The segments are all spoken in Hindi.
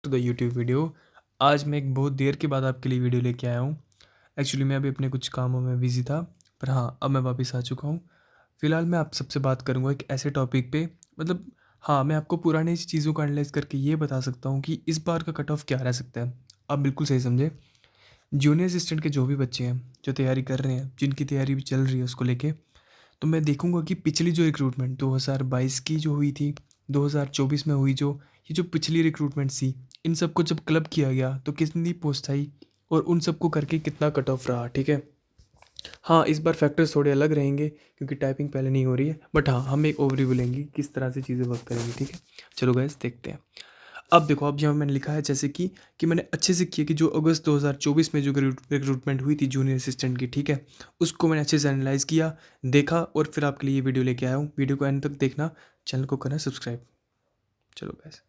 To the YouTube video. आज मैं एक बहुत देर के बाद आपके लिए वीडियो लेके आया हूँ। एक्चुअली मैं अभी अपने कुछ कामों में बिज़ी था, पर हाँ, अब मैं वापस आ चुका हूँ। फ़िलहाल मैं आप सबसे बात करूँगा एक ऐसे टॉपिक पे, मतलब हाँ, मैं आपको पुरानी चीज़ों को एनालाइज़ करके ये बता सकता हूँ कि इस बार का कट ऑफ क्या रह सकता है। आप बिल्कुल सही समझे। जूनियर असिस्टेंट के जो भी बच्चे हैं, जो तैयारी कर रहे हैं, जिनकी तैयारी भी चल रही है उसको लेके, तो मैं देखूँगा कि पिछली जो रिक्रूटमेंट 2022 की जो हुई थी, 2024 में हुई जो, ये जो पिछली रिक्रूटमेंट थी, इन सबको जब क्लब किया गया तो कितनी पोस्ट आई और उन सबको करके कितना कट ऑफ रहा, ठीक है। हाँ, इस बार फैक्टर्स थोड़े अलग रहेंगे क्योंकि टाइपिंग पहले नहीं हो रही है, बट हाँ, हम एक ओवरव्यू लेंगे किस तरह से चीज़ें वर्क करेंगी, ठीक है। चलो गाइस देखते हैं। अब देखो, अब यहाँ मैंने लिखा है जैसे कि मैंने अच्छे से किया कि जो अगस्त 2024 में जो रिक्रूटमेंट हुई थी जूनियर असिस्टेंट की, ठीक है, उसको मैंने अच्छे से एनालाइज किया, देखा और फिर आपके लिए ये वीडियो लेके आया हूँ। वीडियो को एंड तक देखना, चैनल को करना सब्सक्राइब। चलो गैस।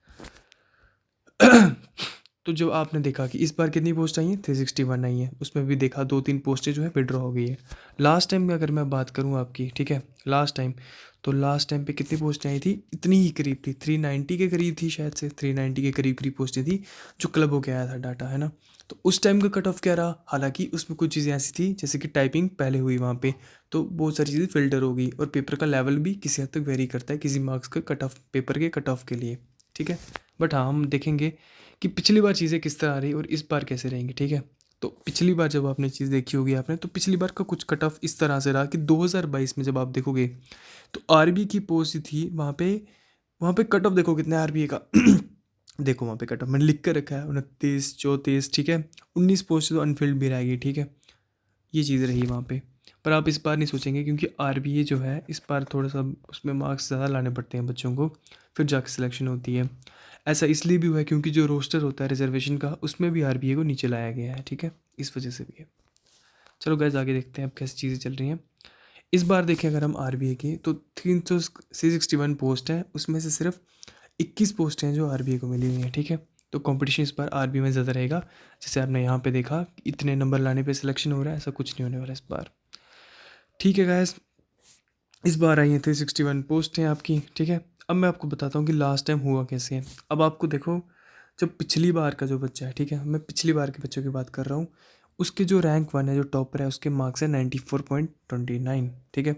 तो जो आपने देखा कि इस बार कितनी पोस्ट आई हैं, 361 आई हैं। उसमें भी देखा 2-3 पोस्टें जो है विड्रॉ हो गई है। लास्ट टाइम की अगर मैं बात करूँ आपकी, ठीक है, लास्ट टाइम, तो लास्ट टाइम पे कितनी पोस्टें आई थी, इतनी ही करीब थी, 390 के करीब थी, शायद से 390 के करीब करीब पोस्टें थी जो क्लब होके आया था डाटा, है ना। तो उस टाइम का कट ऑफ क्या रहा, हालांकि उसमें कुछ चीज़ें ऐसी थी जैसे कि टाइपिंग पहले हुई वहाँ पे, तो बहुत सारी चीज़ें फिल्टर हो गई और पेपर का लेवल भी किसी हद तक वेरी करता है किसी मार्क्स के कट ऑफ, पेपर के कट ऑफ के लिए, ठीक है। बट हाँ, हम देखेंगे कि पिछली बार चीज़ें किस तरह आ रही और इस बार कैसे रहेंगी, ठीक है। तो पिछली बार जब आपने चीज़ देखी होगी आपने, तो पिछली बार का कुछ कट ऑफ इस तरह से रहा कि 2022 में जब आप देखोगे तो आरबी की पोस्ट थी वहाँ पे कट ऑफ देखो कितना है आरबीए का। देखो वहाँ पे कट ऑफ मैंने लिख कर रखा है 29 34, ठीक है। 19 पोस्ट तो अनफिल्ड भी रहेगी, ठीक है। ये चीज़ रही वहाँ पे। पर आप इस बार नहीं सोचेंगे क्योंकि आरबीए जो है इस बार थोड़ा सा उसमें मार्क्स ज़्यादा लाने पड़ते हैं बच्चों को, फिर जाके सिलेक्शन होती है। ऐसा इसलिए भी हुआ है क्योंकि जो रोस्टर होता है रिजर्वेशन का, उसमें भी आरबीए को नीचे लाया गया है, ठीक है। इस वजह से भी है। चलो गैस आगे देखते हैं अब कैसी चीज़ें चल रही हैं। इस बार देखें अगर हम आरबीए की, तो 361 पोस्ट हैं, उसमें से सिर्फ 21 पोस्ट हैं जो आरबीए को मिली हुई हैं, ठीक है। तो कंपटीशन इस बार आरबीए में ज़्यादा रहेगा। जैसे आपने यहाँ पे देखा इतने नंबर लाने पे सिलेक्शन हो रहा है, ऐसा कुछ नहीं होने वाला इस बार, ठीक है गैस। इस बार आई है 361 पोस्ट हैं आपकी, ठीक है। अब मैं आपको बताता हूँ कि लास्ट टाइम हुआ कैसे है। अब आपको देखो, जब पिछली बार का जो बच्चा है, ठीक है, मैं पिछली बार के बच्चों की बात कर रहा हूँ, उसके जो रैंक 1 है, जो टॉपर है, उसके मार्क्स है 94.29, ठीक है।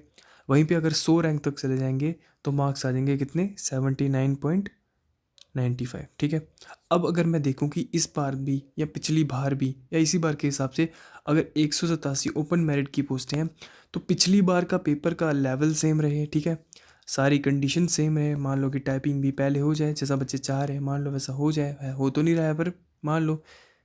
वहीं पे अगर 100 रैंक तक चले जाएंगे तो मार्क्स आ जाएंगे कितने, 79.95, ठीक है। अब अगर मैं देखूं कि इस बार भी या पिछली बार भी या इसी बार के हिसाब से अगर 187 ओपन मेरिट की पोस्टें हैं, तो पिछली बार का पेपर का लेवल सेम रहे, ठीक है, सारी कंडीशन सेम रहे, मान लो कि टाइपिंग भी पहले हो जाए जैसा बच्चे चाह रहे हैं, मान लो वैसा हो जाए, हो तो नहीं रहा है पर मान लो,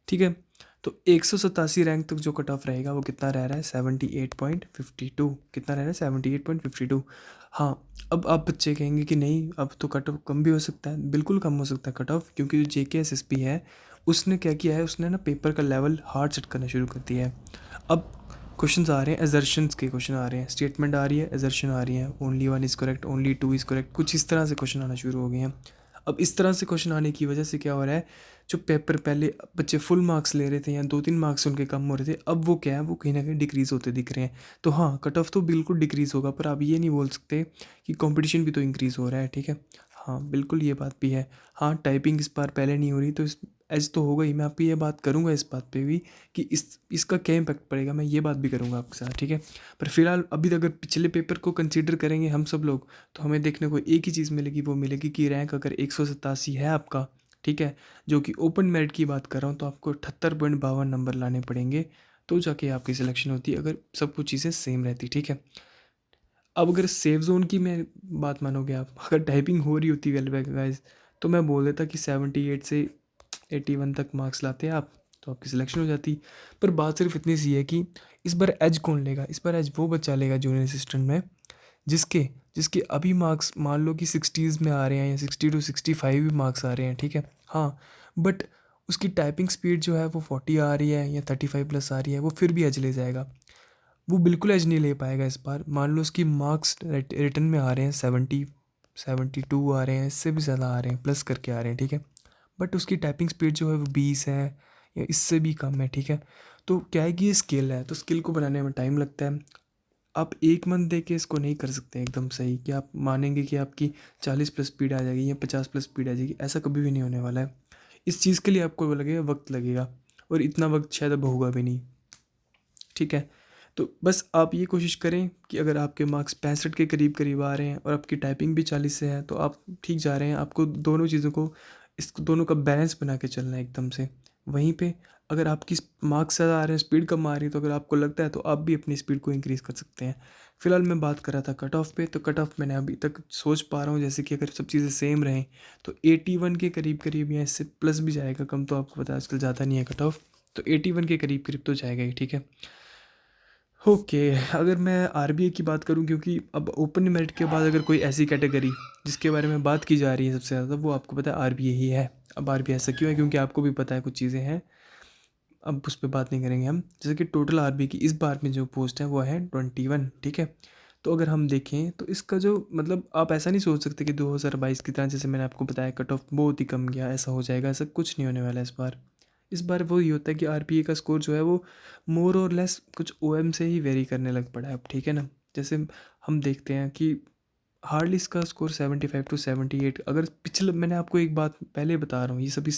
ठीक है। तो 187 रैंक तक जो कट ऑफ रहेगा वो कितना रह रहा है, 78.52, कितना रह रहा है, 78.52। हाँ, अब आप बच्चे कहेंगे कि नहीं अब तो कट ऑफ कम भी हो सकता है, बिल्कुल कम हो सकता है कट ऑफ, क्योंकि जो JKSSP है उसने क्या किया है, उसने ना पेपर का लेवल हार्ड सेट करना शुरू कर दिया है। अब क्वेश्चंस आ रहे हैं, एजर्शंस के क्वेश्चन आ रहे हैं, स्टेटमेंट आ रही है, एजर्शन आ रही है, only one is correct, only two is correct, कुछ इस तरह से क्वेश्चन आना शुरू हो गए हैं। अब इस तरह से क्वेश्चन आने की वजह से क्या हो रहा है, जो पेपर पहले बच्चे फुल मार्क्स ले रहे थे या 2-3 मार्क्स उनके कम हो रहे थे, अब वो क्या है, वो कहीं ना कहीं डिक्रीज़ होते दिख रहे हैं। तो हाँ, कट ऑफ तो बिल्कुल डिक्रीज़ होगा, पर आप ये नहीं बोल सकते कि कंपटीशन भी तो इंक्रीज़ हो रहा है, ठीक है। हाँ, बिल्कुल ये बात भी है। हाँ, टाइपिंग इस बार पहले नहीं हो रही तो इस ऐसे तो होगा ही। मैं आपकी ये बात करूँगा इस बात पे भी कि इसका क्या इम्पैक्ट पड़ेगा, मैं ये बात भी करूँगा आपके साथ, ठीक है। पर फिलहाल अभी तक अगर पिछले पेपर को कंसीडर करेंगे हम सब लोग, तो हमें देखने को एक ही चीज़ मिलेगी, वो मिलेगी कि रैंक अगर 187 है आपका, ठीक है, जो कि ओपन मेरिट की बात कर रहा हूँ, तो आपको 78.52 नंबर लाने पड़ेंगे, तो जाके आपकी सिलेक्शन होती अगर सब कुछ चीज़ें सेम रहती, ठीक है। अब अगर सेफ जोन की मैं बात मानोगे आप, अगर टाइपिंग हो रही होती वेल बैक गाइस, तो मैं बोल देता कि 78 से 81 तक मार्क्स लाते हैं आप, तो आपकी सिलेक्शन हो जाती। पर बात सिर्फ इतनी सी है कि इस बार एज कौन लेगा, इस बार एज वो बच्चा लेगा जूनियर असिस्टेंट में जिसके जिसके अभी मार्क्स मान लो कि 60s में आ रहे हैं या 60 to 65 भी मार्क्स आ रहे हैं, ठीक है। हाँ, बट उसकी टाइपिंग स्पीड जो है वो 40 आ रही है या 35 प्लस आ रही है, वो फिर भी एज ले जाएगा। वो बिल्कुल एज नहीं ले पाएगा इस बार। मान लो उसकी मार्क्स रिटर्न में आ रहे हैं 72 आ रहे हैं, इससे भी ज़्यादा आ रहे हैं, प्लस करके आ रहे हैं, ठीक है। बट उसकी टाइपिंग स्पीड जो है वो 20 है या इससे भी कम है, ठीक है। तो क्या है कि ये स्किल है, तो स्किल को बनाने में टाइम लगता है। आप एक मंथ दे के इसको नहीं कर सकते एकदम सही कि आप मानेंगे कि आपकी 40 प्लस स्पीड आ जाएगी या 50 प्लस स्पीड आ जाएगी, ऐसा कभी भी नहीं होने वाला है। इस चीज़ के लिए आपको वो लगेगा, वक्त लगेगा, और इतना वक्त शायद अब होगा भी नहीं, ठीक है। तो बस आप ये कोशिश करें कि अगर आपके मार्क्स 65 के करीब करीब आ रहे हैं और आपकी टाइपिंग भी 40 से है, तो आप ठीक जा रहे हैं। आपको दोनों चीज़ों को, इस दोनों का बैलेंस बना के चलना है एकदम से। वहीं पे अगर आपकी मार्क्स ज़्यादा आ रहे हैं, स्पीड कम आ रही है, तो अगर आपको लगता है तो आप भी अपनी स्पीड को इंक्रीज़ कर सकते हैं। फिलहाल मैं बात कर रहा था कट ऑफ पे, तो कट ऑफ मैंने अभी तक सोच पा रहा हूँ, जैसे कि अगर सब चीज़ें सेम रहें तो 81 के करीब करीब, या इससे प्लस भी जाएगा, कम तो आपको पता है आजकल ज़्यादा नहीं है कट ऑफ, तो 81 के करीब करीब तो जाएगा ही, ठीक है। ओके, अगर मैं आरबीआई की बात करूं, क्योंकि अब ओपन मेरिट के बाद अगर कोई ऐसी कैटेगरी जिसके बारे में बात की जा रही है सबसे ज़्यादा, वो आपको पता है आरबीआई ही है। अब आरबीआई ऐसा क्यों है, क्योंकि आपको भी पता है कुछ चीज़ें हैं, अब उस पर बात नहीं करेंगे हम। जैसे कि टोटल आरबीआई की इस बार में जो पोस्ट है वो है 21, ठीक है। तो अगर हम देखें तो इसका जो मतलब, आप ऐसा नहीं सोच सकते कि 2022 की तरह, जैसे मैंने आपको बताया कट ऑफ बहुत ही कम गया, ऐसा हो जाएगा, ऐसा कुछ नहीं होने वाला है इस बार। इस बार वो ये होता है कि आरपीए का स्कोर जो है वो मोर और लेस कुछ ओएम से ही वेरी करने लग पड़ा है अब, ठीक है ना। जैसे हम देखते हैं कि हार्डली इसका स्कोर 75 टू 78, अगर पिछले, मैंने आपको एक बात पहले बता रहा हूँ, ये सब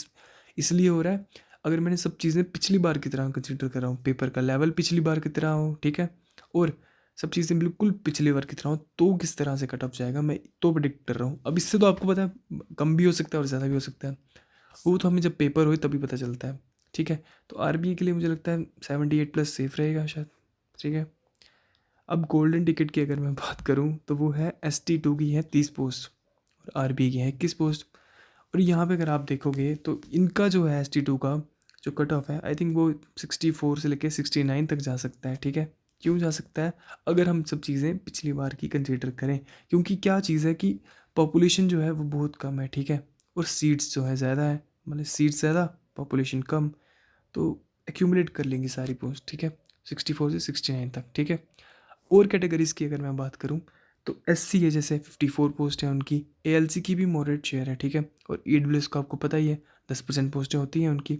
इसलिए हो रहा है, अगर मैंने सब चीज़ें पिछली बार की तरह कंसिडर कर रहा हूँ, पेपर का लेवल पिछली बार की तरह हो, ठीक है, और सब चीज़ें बिल्कुल पिछली बार की तरह हो, तो किस तरह से कट ऑफ जाएगा मैं तो प्रिडिक्ट कर रहा हूँ। अब इससे तो आपको पता है कम भी हो सकता है और ज़्यादा भी हो सकता है, वो तो हमें जब पेपर हो तभी पता चलता है, ठीक है। तो आरबीआई के लिए मुझे लगता है 78 प्लस सेफ रहेगा शायद, ठीक है। अब गोल्डन टिकट की अगर मैं बात करूं तो वो है ST2 की है 30 पोस्ट, और आरबीआई की है 21 पोस्ट। और यहाँ पे अगर आप देखोगे तो इनका जो है ST2 का जो कट ऑफ है, आई थिंक वो 64 से लेके 69 तक जा सकता है, ठीक है। क्यों जा सकता है, अगर हम सब चीज़ें पिछली बार की कंसिडर करें, क्योंकि क्या चीज़ है कि पॉपुलेशन जो है वो बहुत कम है, ठीक है, और सीट्स जो है ज़्यादा है, मतलब सीट्स ज़्यादा, पॉपुलेशन कम, तो एक्यूमुलेट कर लेंगे सारी पोस्ट, ठीक है, 64 से 69 तक, ठीक है। और कैटेगरीज़ की अगर मैं बात करूं तो SC है, जैसे 54 पोस्ट है उनकी, ALC की भी मॉडरेट शेयर है, ठीक है, और EWS का आपको पता ही है 10% पोस्टें होती हैं उनकी।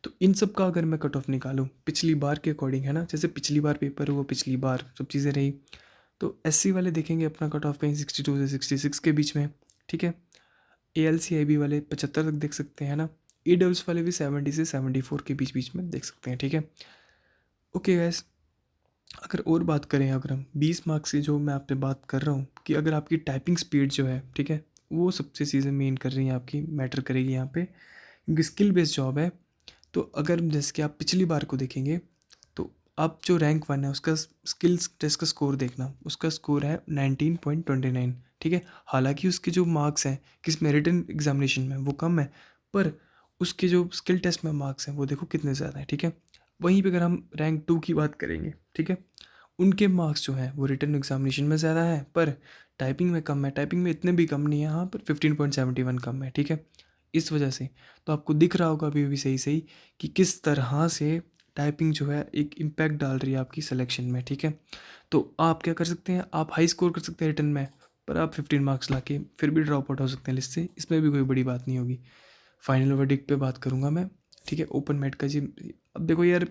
तो इन सब का अगर मैं कट ऑफ निकालूं पिछली बार के अकॉर्डिंग, है ना, जैसे पिछली बार पेपर हुआ, पिछली बार सब चीज़ें रही, तो SC वाले देखेंगे अपना कट ऑफ कहीं 62 से 66 के बीच में, ठीक है। ALC IB वाले 75 तक देख सकते हैं ना, EWS वाले भी 70 से 74 के बीच बीच में देख सकते हैं, ठीक है। ओके गैस, अगर और बात करें, अगर हम 20 मार्क्स की जो मैं आपसे बात कर रहा हूँ कि अगर आपकी टाइपिंग स्पीड जो है, ठीक है, वो सबसे चीज़ें मेन कर रही हैं, आपकी मैटर करेगी यहाँ पे, क्योंकि स्किल बेस्ड जॉब है। तो अगर जैसे कि आप पिछली बार को देखेंगे, तो आप जो रैंक 1 है उसका स्किल्स टेस्ट का स्कोर देखना, उसका स्कोर है 19.29, ठीक है। हालांकि उसके जो मार्क्स हैं किस में, रिटन एग्जामिनेशन में, वो कम है, पर उसके जो स्किल टेस्ट में मार्क्स हैं वो देखो कितने ज़्यादा है, ठीक है। वहीं पे अगर हम रैंक 2 की बात करेंगे, ठीक है, उनके मार्क्स जो हैं वो रिटन एग्जामिनेशन में ज़्यादा है, पर टाइपिंग में कम है, टाइपिंग में इतने भी कम नहीं है, हाँ, पर 15.71 कम है, ठीक है। इस वजह से तो आपको दिख रहा होगा अभी भी सही सही कि किस तरह से टाइपिंग जो है एक इम्पैक्ट डाल रही है आपकी सिलेक्शन में, ठीक है। तो आप क्या कर सकते हैं, आप हाई स्कोर कर सकते हैं रिटन में, पर आप 15 मार्क्स ला के फिर भी ड्रॉप आउट हो सकते हैं लिस्ट से, इसमें भी कोई बड़ी बात नहीं होगी। फाइनल वर्डिक्ट पे बात करूँगा मैं, ठीक है, ओपन मेट का जी। अब देखो यार,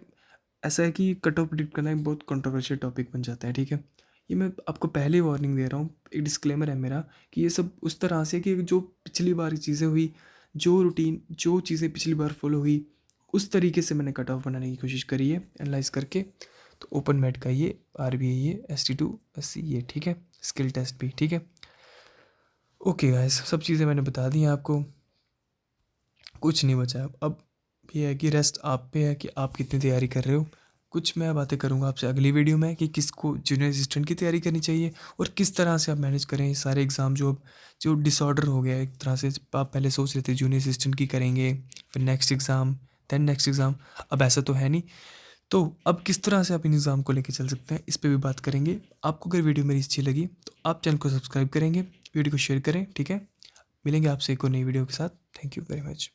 ऐसा है कि कट ऑफ प्रिडिक्ट करना एक बहुत कंट्रोवर्शियल टॉपिक बन जाता है, ठीक है। ये मैं आपको पहले वार्निंग दे रहा हूँ, एक डिस्क्लेमर है मेरा कि ये सब उस तरह से कि जो पिछली बार की चीज़ें हुई, जो रूटीन, जो चीज़ें पिछली बार फॉलो हुई, उस तरीके से मैंने कट ऑफ बनाने की कोशिश करी है एनालाइज करके। तो ओपन मेट का ये, आरबीआई ये, ST2 SC ये, ठीक है, स्किल टेस्ट भी, ठीक है। ओके गाइस, सब चीज़ें मैंने बता दी हैं आपको, कुछ नहीं बचा अब ये है कि रेस्ट आप पे है कि आप कितनी तैयारी कर रहे हो। कुछ मैं बातें करूंगा आपसे अगली वीडियो में कि किसको जूनियर असिस्टेंट की तैयारी करनी चाहिए और किस तरह से आप मैनेज करें ये सारे एग्ज़ाम, जो डिसऑर्डर हो गया है एक तरह से। आप पहले सोच रहे थे जूनियर असिस्टेंट की करेंगे, फिर next exam, then next exam, अब ऐसा तो है नहीं। तो अब किस तरह से आप इन एग्ज़ाम को लेकर चल सकते हैं, इस पर भी बात करेंगे। आपको अगर वीडियो मेरी अच्छी लगी तो आप चैनल को सब्सक्राइब करेंगे, वीडियो को शेयर करें, ठीक है। मिलेंगे आपसे एक और नई वीडियो के साथ। Thank you very much.